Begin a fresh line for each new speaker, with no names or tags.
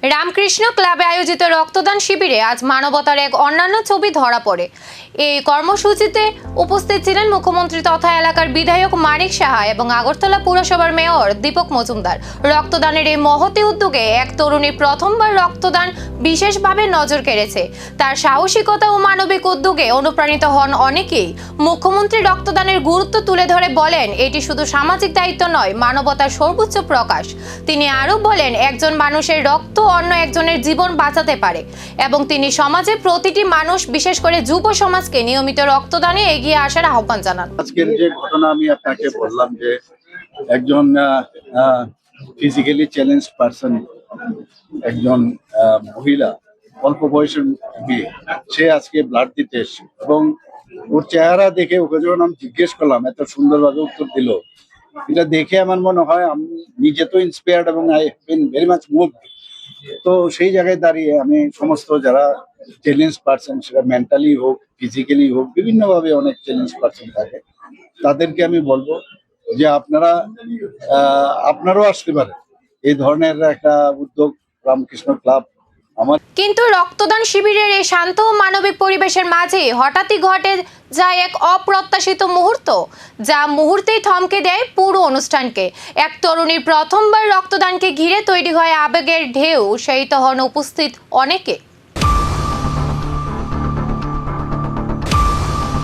রামকৃষ্ণ ক্লাবে আয়োজিত রক্তদান শিবিরে আজ মানবতার এক অন্যান্য ছবি ধরা পড়ে। এই কর্মসূচিতে উপস্থিত ছিলেন মুখ্যমন্ত্রী তথা এলাকার বিধায়ক মানিক সাহা এবং আগরতলা পুরসভার মেয়র দীপক মজুমদার। রক্তদানের এই মহতি উদ্যোগে এক তরুণী প্রথমবার রক্তদান বিশেষভাবে নজর কেড়েছে। তার সাহসিকতা ও মানবিক উদ্যোগে অনুপ্রাণিত হন অনেকেই। মুখ্যমন্ত্রী রক্তদানের গুরুত্ব তুলে ধরে বলেন, এটি শুধু সামাজিক দায়িত্ব নয়, মানবতার সর্বোচ্চ প্রকাশ। তিনি আরও বলেন, একজন মানুষের রক্ত অন্য একজনের জীবন বাঁচাতে পারে এবং তিনি সমাজে প্রতিটি মানুষ, বিশেষ করে যুব সমাজকে নিয়মিত রক্তদানে এগিয়ে আসার আহ্বান জানান।
আজকের যে ঘটনা আমি আপনাকে বললাম যে একজন ফিজিক্যালি চ্যালেঞ্জ পারসন, একজন মহিলা, অল্প বয়সের মেয়ে, সে আজকে ব্লাড দিতে এসছে এবং ওর চেহারা দেখে ওকে যখন আমি জিজ্ঞেস করলাম, এত সুন্দরভাবে উত্তর দিল, এটা দেখে আমার মনে হয় আমি নিজে তো ইন্সপায়ার্ড এবং I been very much moved. তো সেই জায়গায় দাঁড়িয়ে আমি সমস্ত যারা চ্যালেঞ্জ পারসন, সেটা মেন্টালি হোক, ফিজিক্যালি হোক, বিভিন্নভাবে অনেক চ্যালেঞ্জ পারসন থাকে, তাদেরকে আমি বলবো যে আপনারাও আসতে পারেন। এই ধরনের একটা উদ্যোগ রামকৃষ্ণ ক্লাব
কিন্তু রক্তদান শিবিরের এই শান্ত ও মানবিক পরিবেশের মাঝে হঠাৎই ঘটে যায় এক অপ্রত্যাশিত মুহূর্ত, যা মুহূর্তেই থমকে দেয় পুরো অনুষ্ঠানকে। এক তরুণীর প্রথমবার রক্তদানকে ঘিরে তৈরি হয় আবেগের ঢেউ, সেই তখন উপস্থিত অনেকে।